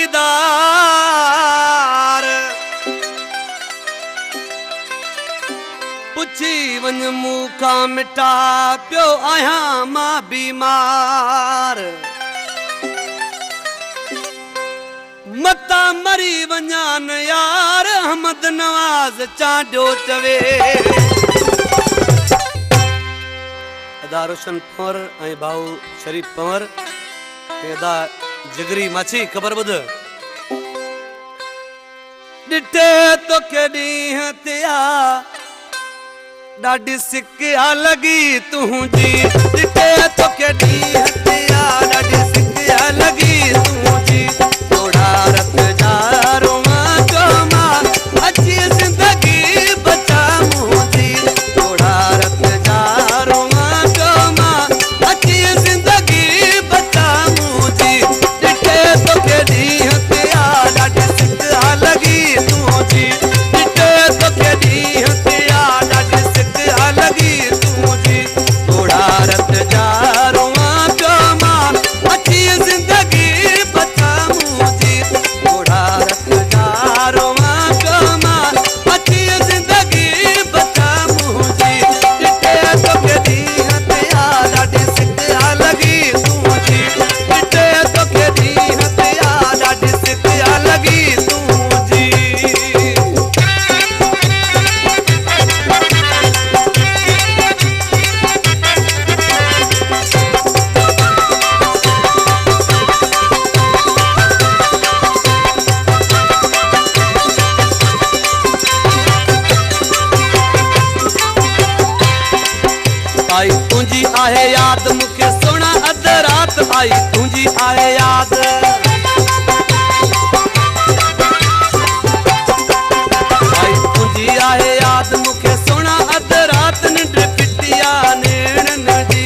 दीदार पुछी वन मूखा मिटा पियो आहियां मां बीमार मता मरी वञान यार अहमद नवाज़ चांडियो चवे अदा रोशन पंवर ऐं भाऊ शरीफ पंवर अदा जिगरी माछी ख़बर ॿुध ॾिठे तोखे ॾींहं ते ॾाढी सिकिया लॻी तुंहिंजी ॾिठे तोखे ॾींहं ते ॾाढी सिकिया लॻी तुंहिंजी थोड़ा रत जा रोमा चोमा अची ज़िंदगी बचा मुंहिंजी थोड़ा रत जा रोमा चोमा अची ज़िंदगी बचा मुंहिंजी ॾिठे तोखे ॾींहं ते ॾाढी सिकिया लॻी तुंहिंजी ॾिठे तोखे ॾींहं ते ॾाढी सिकिया लॻी तुंहिंजी थोड़ा रत जा रोमा चोमा अची ज़िंदगी बचा मुंहिंजी थोड़ा रत जा रोमा चोमा अची ज़िंदगी बचा मुंहिंजी ॾिठे तोखे ॾींहं ते ॾाढी सिकिया लॻी तुंहिंजी ॾिठे तोखे ॾींहं ते ॾाढी सिकिया लॻी तुंहिंजी आई तुंहिंजी आहे याद मूंखे सोना अध रात आई तुंहिंजी आहे याद आई तुंहिंजी आहे याद मूंखे सोना अध रात निंड फिटिया नेणन जी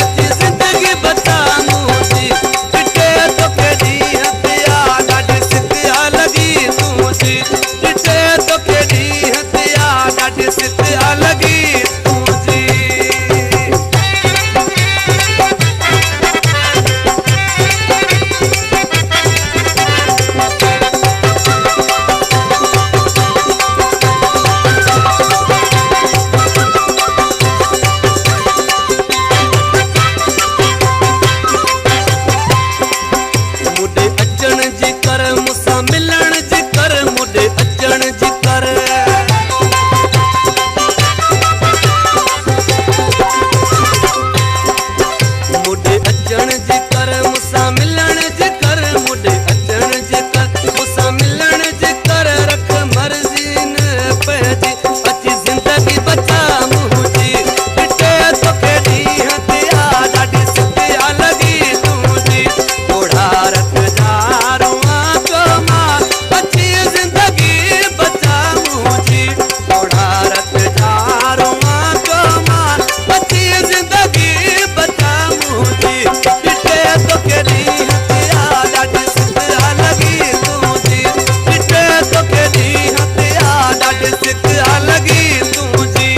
अची ज़िंदगी बचा मुंहिंजी ॾिठे तोखे ॾींहं ते ॾाढी सिकिया लॻी तुंहिंजी ॾिठे तोखे ॾींहं ते ॾाढी सिकिया लॻी मुडे अचण जी कर मूंसां मिलण जी कर मुडे अचण जी कर मुडे अचण जी कर मूंसां मिलण जी कर मुडे अचण जी कर मूंसां मिलण जी कर रख मर्ज़ी न पंहिंजी अची ज़िंदगी बचा मुंहिंजी ॾिठे तोखे ॾींहं ते ॾाढी सिकिया लॻी तुंहिंजी थोड़ा रत जा रोमा चोमा अची ज़िंदगी बचा मुंहिंजी थोड़ा रत जा रोमा चोमा अची ज़िंदगी बचा मुंहिंजी ॾिठे तोखे ॾींहं ते ॾाढी सिकिया लॻी तुंहिंजी ॾिठे तोखे ॾींहं ते ॾाढी सिकिया लॻी तुंहिंजी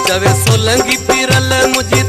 चवे सोलंगी पीरल मुझी